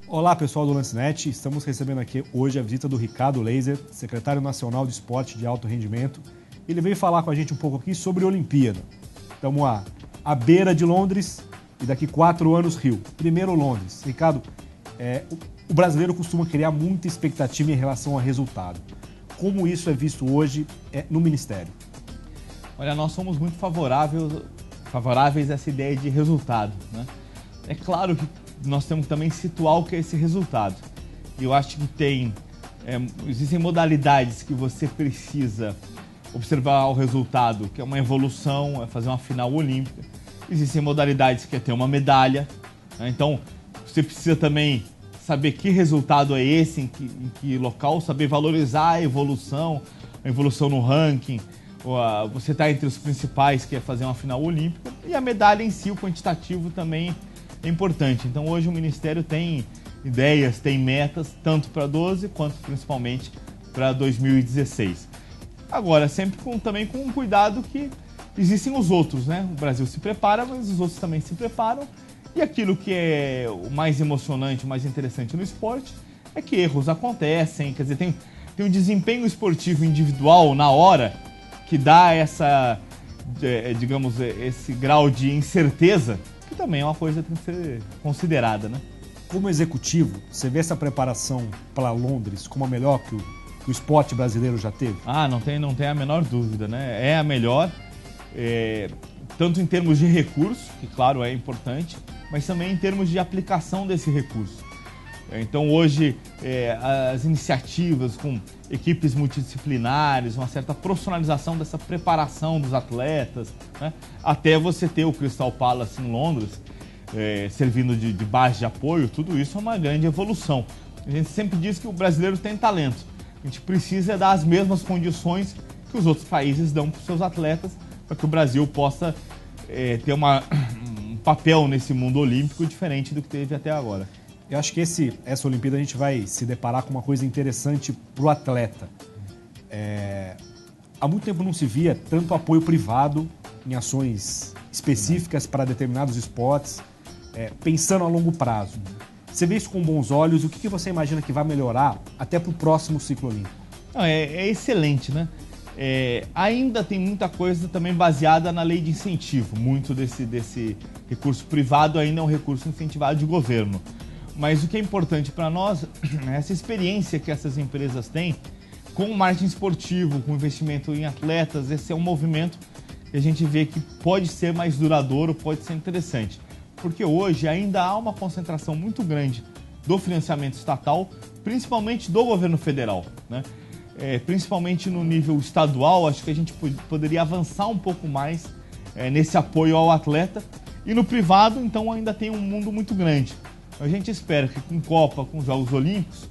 Olá pessoal do Lancenet, estamos recebendo aqui hoje a visita do Ricardo Laser, secretário nacional de esporte de alto rendimento. Ele veio falar com a gente um pouco aqui sobre a Olimpíada. Estamos à beira de Londres e daqui 4 anos Rio. Primeiro Londres. Ricardo, o brasileiro costuma criar muita expectativa em relação ao resultado. Como isso é visto hoje no Ministério? Olha, nós somos muito favoráveis a essa ideia de resultado, né? É claro que nós temos que também situar o que é esse resultado. Eu acho que existem modalidades que você precisa observar o resultado, que é uma evolução, é fazer uma final olímpica. Existem modalidades que é ter uma medalha, né? Então você precisa também saber que resultado é esse, em que local, saber valorizar a evolução no ranking. Você está entre os principais, que é fazer uma final olímpica, e a medalha em si, o quantitativo também é importante. Então hoje o Ministério tem ideias, tem metas, tanto para 12 quanto principalmente para 2016. Agora, sempre também com um cuidado que existem os outros, né? O Brasil se prepara, mas os outros também se preparam. E aquilo que é o mais emocionante, o mais interessante no esporte é que erros acontecem, quer dizer, tem um desempenho esportivo individual na hora que dá esse grau de incerteza, que também é uma coisa que tem que ser considerada, né? Como executivo, você vê essa preparação para Londres como a melhor que o esporte brasileiro já teve? Não tem a menor dúvida, né? É a melhor, tanto em termos de recurso, que claro é importante, mas também em termos de aplicação desse recurso. Então hoje as iniciativas com equipes multidisciplinares, uma certa profissionalização dessa preparação dos atletas, né? Até você ter o Crystal Palace em Londres, servindo de base de apoio, tudo isso é uma grande evolução. A gente sempre diz que o brasileiro tem talento, a gente precisa dar as mesmas condições que os outros países dão para os seus atletas, para que o Brasil possa ter um papel nesse mundo olímpico diferente do que teve até agora. Eu acho que essa Olimpíada a gente vai se deparar com uma coisa interessante para o atleta. Há muito tempo não se via tanto apoio privado em ações específicas para determinados esportes, pensando a longo prazo. Você vê isso com bons olhos? O que você imagina que vai melhorar até para o próximo ciclo olímpico? É excelente, né? Ainda tem muita coisa também baseada na lei de incentivo. Muito desse recurso privado ainda é um recurso incentivado de governo. Mas o que é importante para nós é essa experiência que essas empresas têm com o marketing esportivo, com investimento em atletas. Esse é um movimento que a gente vê que pode ser mais duradouro, pode ser interessante. Porque hoje ainda há uma concentração muito grande do financiamento estatal, principalmente do governo federal, né? Principalmente no nível estadual, acho que a gente poderia avançar um pouco mais nesse apoio ao atleta. E no privado, então, ainda tem um mundo muito grande. A gente espera que com Copa, com Jogos Olímpicos,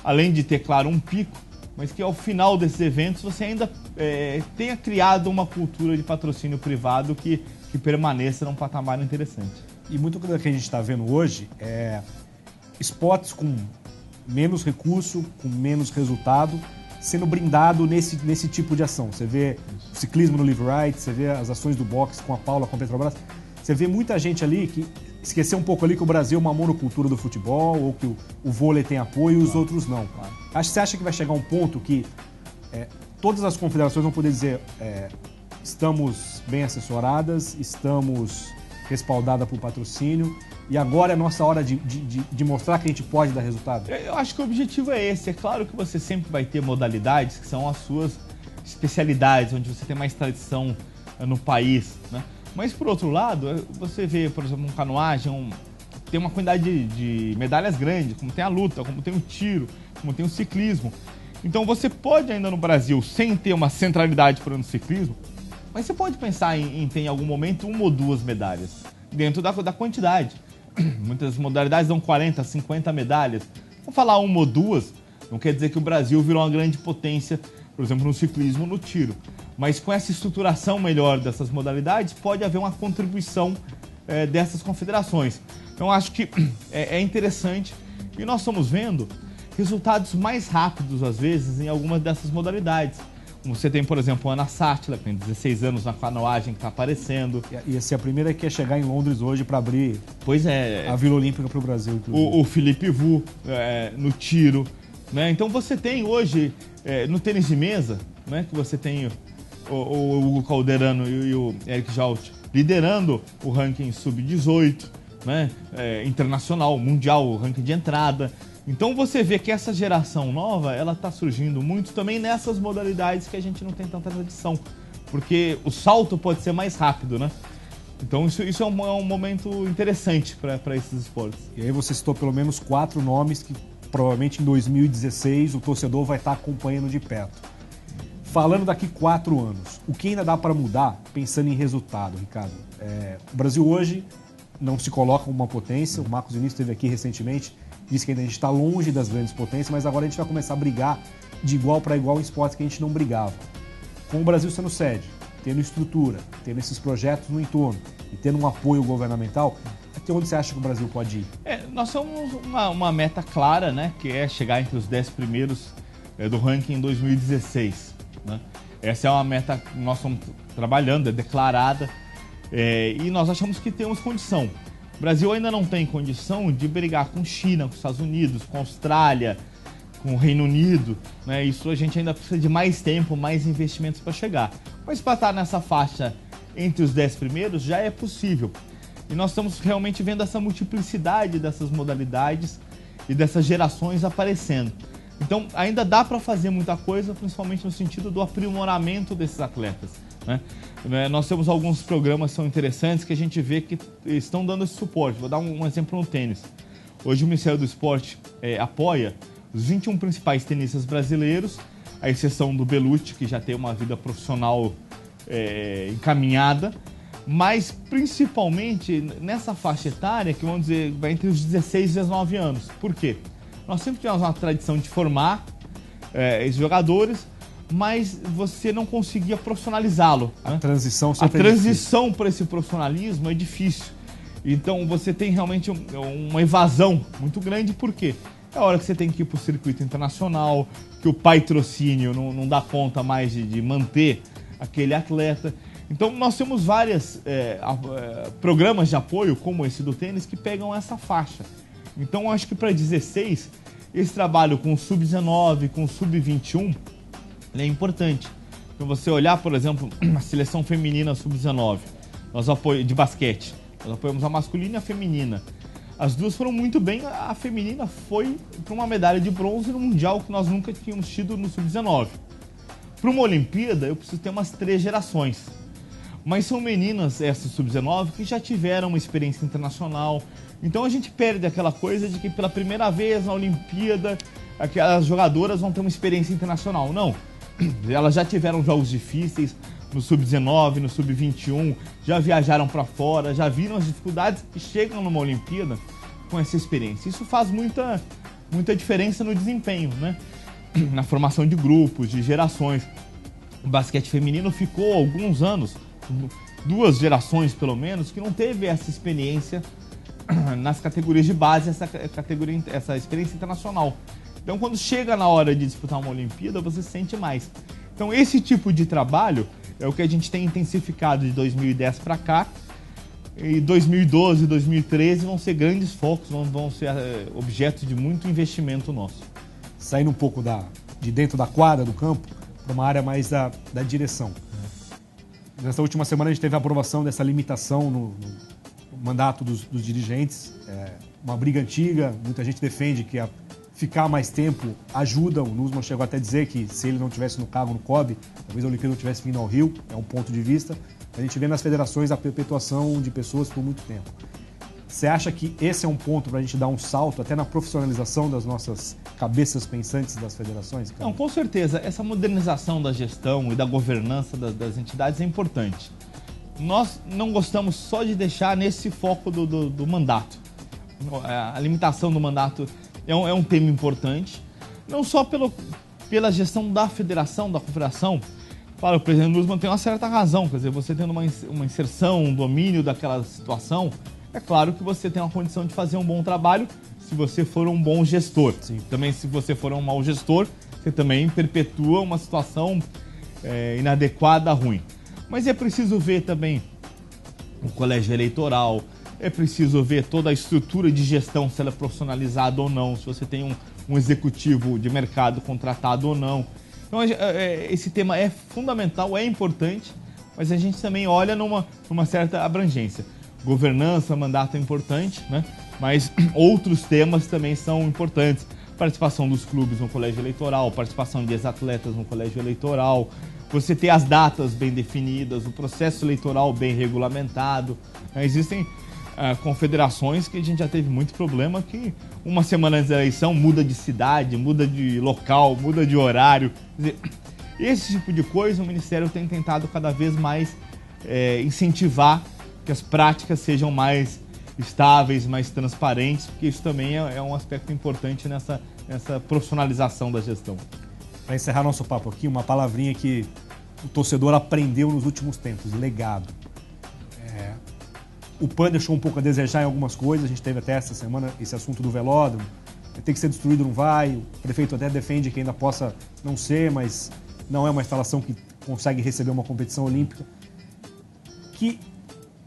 além de ter, claro, um pico, mas que ao final desses eventos você ainda tenha criado uma cultura de patrocínio privado que permaneça num patamar interessante. E muito do que a gente está vendo hoje é esportes com menos recurso, com menos resultado, sendo brindado nesse tipo de ação. Você vê o ciclismo no Live Right, você vê as ações do boxe com a Paula, com a Petrobras. Você vê muita gente ali que esqueceu um pouco ali que o Brasil é uma monocultura do futebol, ou que o vôlei tem apoio e os outros não. Claro. Você acha que vai chegar um ponto que todas as confederações vão poder dizer estamos bem assessoradas, estamos respaldadas por patrocínio e agora é a nossa hora de mostrar que a gente pode dar resultado? Eu acho que o objetivo é esse. É claro que você sempre vai ter modalidades que são as suas especialidades, onde você tem mais tradição no país, né? Mas, por outro lado, você vê, por exemplo, um canoagem, tem uma quantidade de medalhas grandes, como tem a luta, como tem o tiro, como tem o ciclismo. Então, você pode ainda no Brasil, sem ter uma centralidade para o ciclismo, mas você pode pensar em ter em algum momento 1 ou 2 medalhas, dentro da quantidade. Muitas modalidades dão 40, 50 medalhas. Vou falar 1 ou 2, não quer dizer que o Brasil virou uma grande potência, por exemplo, no ciclismo ou no tiro. Mas com essa estruturação melhor dessas modalidades, pode haver uma contribuição dessas confederações. Então, acho que é interessante e nós estamos vendo resultados mais rápidos, às vezes, em algumas dessas modalidades. Você tem, por exemplo, a Ana Sátila, que tem 16 anos na canoagem, que está aparecendo. E essa é a primeira que ia chegar em Londres hoje para abrir a Vila Olímpica para o Brasil. O Felipe Vu no tiro. Né? Então você tem hoje, no tênis de mesa, né, que você tem o Hugo Calderano e o Eric Jaut liderando o ranking sub-18, né, internacional, mundial, o ranking de entrada. Então você vê que essa geração nova, ela está surgindo muito também nessas modalidades que a gente não tem tanta tradição, porque o salto pode ser mais rápido, né? Então isso é um momento interessante para esses esportes. E aí você citou pelo menos 4 nomes que provavelmente em 2016 o torcedor vai estar acompanhando de perto. Falando daqui 4 anos, o que ainda dá para mudar pensando em resultado, Ricardo? O Brasil hoje não se coloca como uma potência, o Marcos Vinícius esteve aqui recentemente, disse que ainda a gente está longe das grandes potências, mas agora a gente vai começar a brigar de igual para igual em esportes que a gente não brigava. Com o Brasil sendo sede, tendo estrutura, tendo esses projetos no entorno e tendo um apoio governamental, até onde você acha que o Brasil pode ir? Nós temos uma meta clara, né, que é chegar entre os 10 primeiros do ranking em 2016. Né? Essa é uma meta que nós estamos trabalhando, é declarada, e nós achamos que temos condição. O Brasil ainda não tem condição de brigar com China, com os Estados Unidos, com a Austrália, com o Reino Unido. Né? Isso a gente ainda precisa de mais tempo, mais investimentos para chegar. Mas para estar nessa faixa entre os 10 primeiros já é possível. E nós estamos realmente vendo essa multiplicidade dessas modalidades e dessas gerações aparecendo. Então ainda dá para fazer muita coisa, principalmente no sentido do aprimoramento desses atletas. Né? Nós temos alguns programas que são interessantes que a gente vê que estão dando esse suporte. Vou dar um exemplo no tênis. Hoje o Ministério do Esporte apoia os 21 principais tenistas brasileiros, à exceção do Belucci, que já tem uma vida profissional encaminhada, mas principalmente nessa faixa etária, que vamos dizer, vai entre os 16 e 19 anos. Por quê? Nós sempre tivemos uma tradição de formar esses jogadores, mas você não conseguia profissionalizá-lo. A né? transição A transição para esse profissionalismo é difícil. Então você tem realmente uma evasão muito grande, por quê? É a hora que você tem que ir para o circuito internacional, que o patrocínio não dá conta mais de manter aquele atleta. Então nós temos vários programas de apoio, como esse do tênis, que pegam essa faixa. Então acho que para 16, esse trabalho com o sub-19, com o sub-21, é importante. Então você olhar, por exemplo, a seleção feminina sub-19, de basquete, nós apoiamos a masculina e a feminina. As duas foram muito bem, a feminina foi para uma medalha de bronze no Mundial que nós nunca tínhamos tido no sub-19. Para uma Olimpíada, eu preciso ter umas 3 gerações. Mas são meninas, essas sub-19, que já tiveram uma experiência internacional. Então a gente perde aquela coisa de que pela primeira vez na Olimpíada, aquelas jogadoras vão ter uma experiência internacional. Não, elas já tiveram jogos difíceis no sub-19, no sub-21, já viajaram para fora, já viram as dificuldades que chegam numa Olimpíada com essa experiência. Isso faz muita diferença no desempenho, né? Na formação de grupos, de gerações. O basquete feminino ficou alguns anos, 2 gerações pelo menos, que não teve essa experiência nas categorias de base, essa experiência internacional. Então quando chega na hora de disputar uma Olimpíada, você sente mais. Então esse tipo de trabalho é o que a gente tem intensificado de 2010 para cá. E 2012 e 2013 vão ser grandes focos, vão ser objetos de muito investimento nosso. Saindo um pouco de dentro da quadra, do campo, para uma área mais da direção. Nessa última semana a gente teve a aprovação dessa limitação no mandato dos dirigentes. Uma briga antiga, muita gente defende que ficar mais tempo ajuda. O Nussmann chegou até a dizer que se ele não tivesse no cargo no COB, talvez a Olimpíada não tivesse vindo ao Rio, é um ponto de vista. A gente vê nas federações a perpetuação de pessoas por muito tempo. Você acha que esse é um ponto para a gente dar um salto até na profissionalização das nossas cabeças pensantes das federações? Cara? Não, com certeza. Essa modernização da gestão e da governança das entidades é importante. Nós não gostamos só de deixar nesse foco do mandato. A limitação do mandato é um tema importante, não só pela gestão da federação, da confederação. Claro, o presidente Nussmann tem uma certa razão, quer dizer, você tendo uma inserção, um domínio daquela situação, é claro que você tem uma condição de fazer um bom trabalho se você for um bom gestor. Sim. Também, se você for um mau gestor, você também perpetua uma situação inadequada, ruim. Mas é preciso ver também o colégio eleitoral, é preciso ver toda a estrutura de gestão, se ela é profissionalizada ou não, se você tem um executivo de mercado contratado ou não. Então, esse tema é fundamental, é importante, mas a gente também olha numa certa abrangência. Governança, mandato é importante, né? Mas outros temas também são importantes. Participação dos clubes no colégio eleitoral, participação de ex-atletas no colégio eleitoral, você ter as datas bem definidas, o processo eleitoral bem regulamentado. Existem confederações que a gente já teve muito problema, que uma semana antes da eleição muda de cidade, muda de local, muda de horário. Quer dizer, esse tipo de coisa o Ministério tem tentado cada vez mais incentivar que as práticas sejam mais estáveis, mais transparentes, porque isso também é um aspecto importante nessa profissionalização da gestão. Para encerrar nosso papo aqui, uma palavrinha que o torcedor aprendeu nos últimos tempos: legado. O PAN deixou um pouco a desejar em algumas coisas, a gente teve até essa semana esse assunto do velódromo, tem que ser destruído, não vai, o prefeito até defende que ainda possa não ser, mas não é uma instalação que consegue receber uma competição olímpica. Que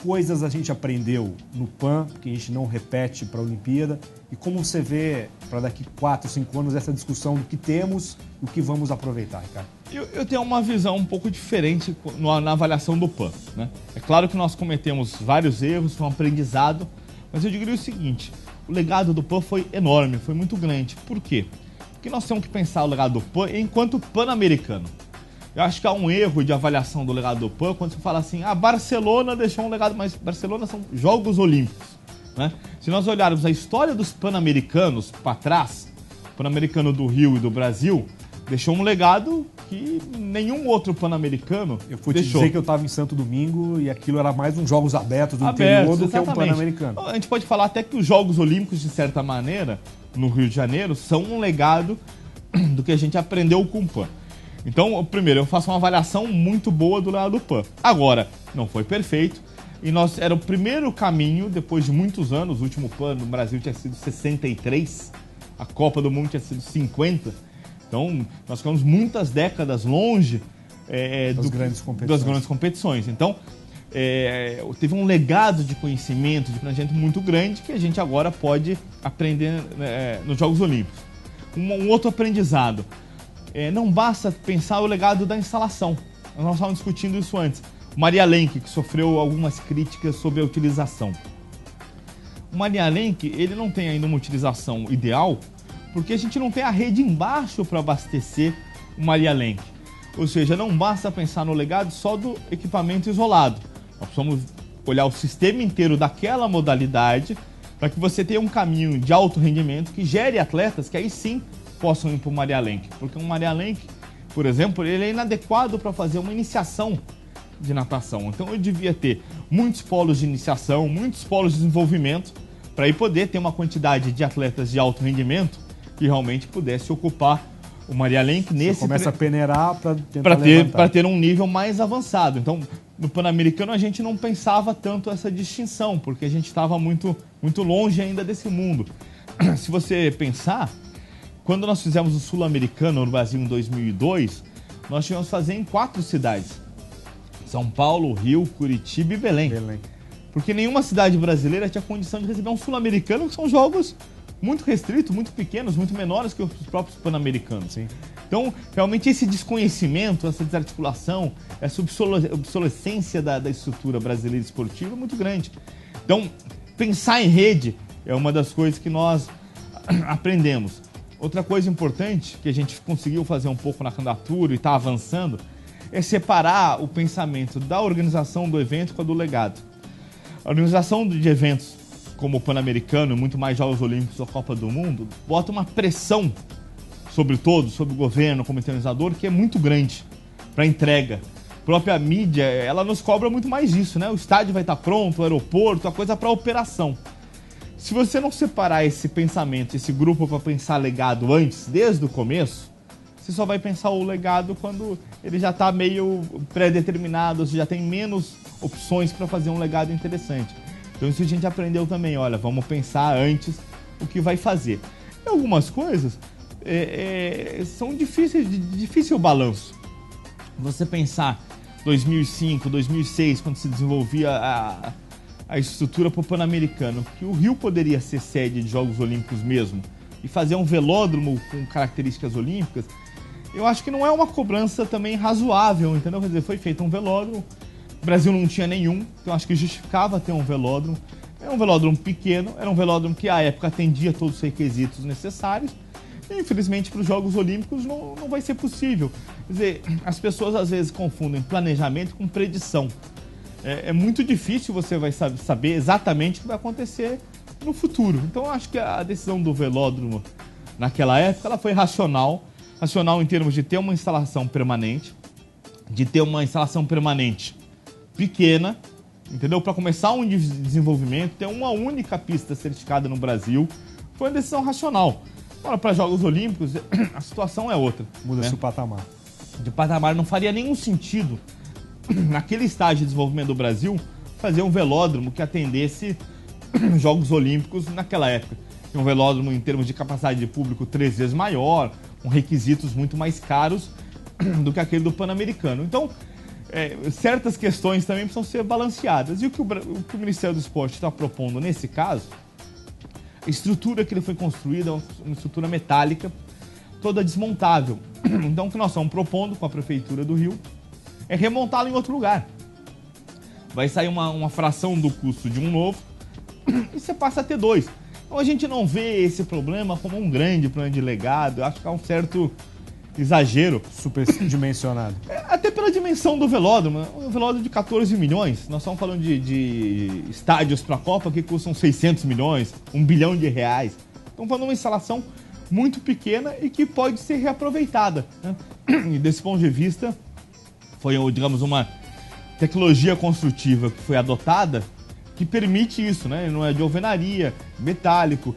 coisas a gente aprendeu no PAN, que a gente não repete para a Olimpíada, e como você vê para daqui 4, 5 anos essa discussão do que temos e o que vamos aproveitar, Ricardo? Eu tenho uma visão um pouco diferente na avaliação do PAN, né? É claro que nós cometemos vários erros, foi um aprendizado, mas eu diria o seguinte: o legado do PAN foi enorme, foi muito grande. Por quê? Porque nós temos que pensar o legado do PAN enquanto pan-americano. Eu acho que há um erro de avaliação do legado do PAN quando você fala assim: Barcelona deixou um legado, mas Barcelona são Jogos Olímpicos, né? Se nós olharmos a história dos pan-americanos para trás, o pan-americano do Rio e do Brasil deixou um legado que nenhum outro pan-americano Eu fui deixou. te dizer que eu estava em Santo Domingo e aquilo era mais uns Jogos Abertos do interior do que um pan-americano. A gente pode falar até que os Jogos Olímpicos, de certa maneira, no Rio de Janeiro, são um legado do que a gente aprendeu com o PAN. Então, primeiro, eu faço uma avaliação muito boa do legado do PAN. Agora, não foi perfeito, e era o primeiro caminho, depois de muitos anos. O último PAN no Brasil tinha sido 63, a Copa do Mundo tinha sido 50. Então, nós ficamos muitas décadas longe das grandes competições. Então, teve um legado de conhecimento, de planejamento muito grande que a gente agora pode aprender nos Jogos Olímpicos. Um outro aprendizado: não basta pensar o legado da instalação. Nós estávamos discutindo isso antes. O Maria Lenk, que sofreu algumas críticas sobre a utilização. O Maria Lenk, ele não tem ainda uma utilização ideal, porque a gente não tem a rede embaixo para abastecer o Maria Lenk. Ou seja, não basta pensar no legado só do equipamento isolado. Nós precisamos olhar o sistema inteiro daquela modalidade para que você tenha um caminho de alto rendimento que gere atletas que aí sim possam ir para o Maria Lenk. Porque o Maria Lenk, por exemplo, ele é inadequado para fazer uma iniciação de natação. Então eu devia ter muitos polos de iniciação, muitos polos de desenvolvimento, para aí poder ter uma quantidade de atletas de alto rendimento que realmente pudesse ocupar o Maria Lenk nesse... Você começa a peneirar para tentar ter um nível mais avançado. Então, no Pan-Americano a gente não pensava tanto essa distinção, porque a gente estava muito, muito longe ainda desse mundo. Se você pensar, quando nós fizemos o Sul-Americano no Brasil em 2002, nós tínhamos que fazer em 4 cidades: São Paulo, Rio, Curitiba e Belém. Porque nenhuma cidade brasileira tinha condição de receber um Sul-Americano, que são jogos muito restritos, muito pequenos, muito menores que os próprios pan-americanos. Então, realmente, esse desconhecimento, essa desarticulação, essa obsolescência da estrutura brasileira esportiva é muito grande. Então, pensar em rede é uma das coisas que nós aprendemos. Outra coisa importante que a gente conseguiu fazer um pouco na candidatura e está avançando é separar o pensamento da organização do evento com a do legado. A organização de eventos como o Pan-Americano, muito mais Jogos Olímpicos ou a Copa do Mundo, bota uma pressão sobre todos, sobre o governo, como organizador, que é muito grande para entrega. A própria mídia, ela nos cobra muito mais disso, né? O estádio vai estar pronto, o aeroporto, a coisa para operação. Se você não separar esse pensamento, esse grupo para pensar legado antes, desde o começo, você só vai pensar o legado quando ele já está meio pré-determinado, você já tem menos opções para fazer um legado interessante. Então isso a gente aprendeu também, olha, vamos pensar antes o que vai fazer. E algumas coisas são difícil balanço. você pensar 2005, 2006, quando se desenvolvia a estrutura para o Pan-Americano, que o Rio poderia ser sede de Jogos Olímpicos mesmo e fazer um velódromo com características olímpicas, eu acho que não é uma cobrança também razoável, entendeu? Quer dizer, foi feito um velódromo, o Brasil não tinha nenhum, então acho que justificava ter um velódromo. Era um velódromo pequeno, era um velódromo que à época atendia todos os requisitos necessários. E, infelizmente, para os Jogos Olímpicos não vai ser possível. Quer dizer, as pessoas às vezes confundem planejamento com predição. É muito difícil você vai saber exatamente o que vai acontecer no futuro. Então, eu acho que a decisão do velódromo naquela época ela foi racional. Racional em termos de ter uma instalação permanente, pequena, entendeu? Para começar um desenvolvimento, ter uma única pista certificada no Brasil, foi uma decisão racional. Agora, para Jogos Olímpicos, a situação é outra. Muda-se o patamar. De patamar, não faria nenhum sentido, naquele estágio de desenvolvimento do Brasil, fazer um velódromo que atendesse Jogos Olímpicos naquela época. Um velódromo, em termos de capacidade de público, 3 vezes maior, com requisitos muito mais caros do que aquele do Pan-Americano. Então, certas questões também precisam ser balanceadas. E o que o Ministério do Esporte está propondo nesse caso, a estrutura que ele foi construída é uma estrutura metálica, toda desmontável. Então, o que nós estamos propondo com a Prefeitura do Rio é remontá-lo em outro lugar. Vai sair uma fração do custo de um novo e você passa a ter 2. Então, a gente não vê esse problema como um grande plano de legado. Eu acho que é um certo exagero. Superdimensionado. Até pela dimensão do velódromo. Um velódromo de 14 milhões. Nós estamos falando de estádios para a Copa que custam 600 milhões, R$1 bilhão. Estamos falando de uma instalação muito pequena e que pode ser reaproveitada, né? E desse ponto de vista, foi, digamos, uma tecnologia construtiva que foi adotada que permite isso, né? Não é de alvenaria, metálico,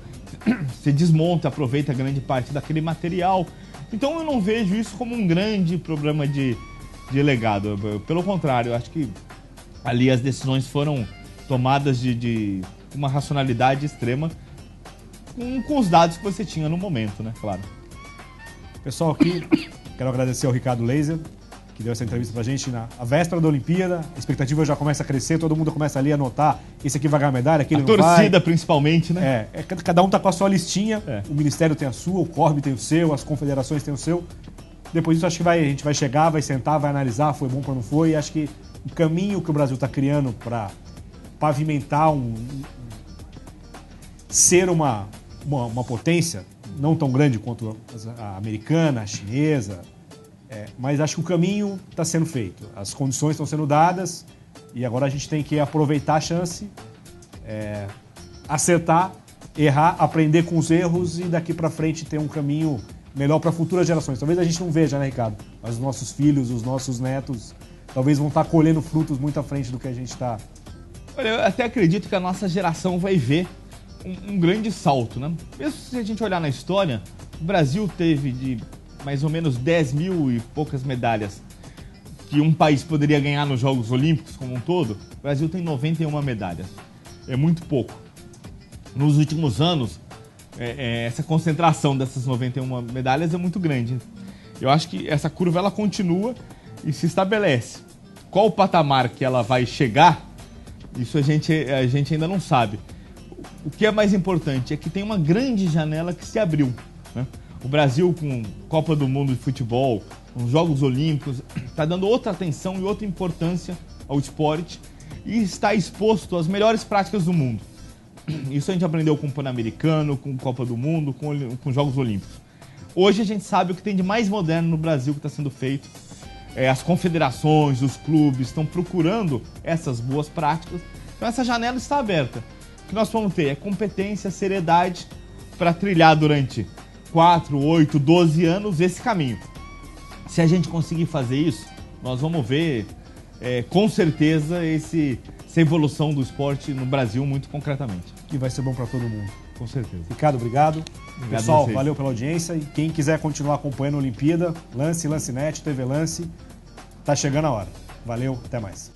você desmonta, aproveita grande parte daquele material. Então eu não vejo isso como um grande problema de legado. Pelo contrário, eu acho que ali as decisões foram tomadas de uma racionalidade extrema com os dados que você tinha no momento, né? Claro. Pessoal, aqui quero agradecer ao Ricardo Laser, que deu essa entrevista pra gente na véspera da Olimpíada. A expectativa já começa a crescer, todo mundo começa ali a anotar, esse aqui vai ganhar medalha, aquele não vai. A torcida, principalmente, né? Cada um tá com a sua listinha, o Ministério tem a sua, o CORB tem o seu, as confederações têm o seu. Depois disso, acho que a gente vai chegar, vai sentar, vai analisar, foi bom para não foi. E acho que o caminho que o Brasil está criando para pavimentar ser uma potência, não tão grande quanto a americana, a chinesa, mas acho que o caminho está sendo feito. As condições estão sendo dadas e agora a gente tem que aproveitar a chance, acertar, errar, aprender com os erros e daqui para frente ter um caminho melhor para futuras gerações. Talvez a gente não veja, né, Ricardo? Mas os nossos filhos, os nossos netos, talvez vão estar colhendo frutos muito à frente do que a gente está. Olha, eu até acredito que a nossa geração vai ver um grande salto, né? Mesmo se a gente olhar na história, o Brasil teve de mais ou menos 10 mil e poucas medalhas que um país poderia ganhar nos Jogos Olímpicos como um todo. O Brasil tem 91 medalhas. É muito pouco. Nos últimos anos, essa concentração dessas 91 medalhas é muito grande. Eu acho que essa curva ela continua e se estabelece. Qual o patamar que ela vai chegar, isso a gente ainda não sabe. O que é mais importante é que tem uma grande janela que se abriu, né? O Brasil, com Copa do Mundo de futebol, com Jogos Olímpicos, está dando outra atenção e outra importância ao esporte e está exposto às melhores práticas do mundo. Isso a gente aprendeu com o Pan-Americano, com Copa do Mundo, com Jogos Olímpicos. Hoje a gente sabe o que tem de mais moderno no Brasil que está sendo feito. As confederações, os clubes estão procurando essas boas práticas. Então essa janela está aberta. O que nós vamos ter é competência, seriedade para trilhar durante 4, 8, 12 anos esse caminho. Se a gente conseguir fazer isso, nós vamos ver com certeza essa evolução do esporte no Brasil muito concretamente. E vai ser bom para todo mundo. Com certeza. Ricardo, obrigado. Pessoal, valeu pela audiência. E quem quiser continuar acompanhando a Olimpíada, Lance, Lancinete, TV Lance, tá chegando a hora. Valeu, até mais.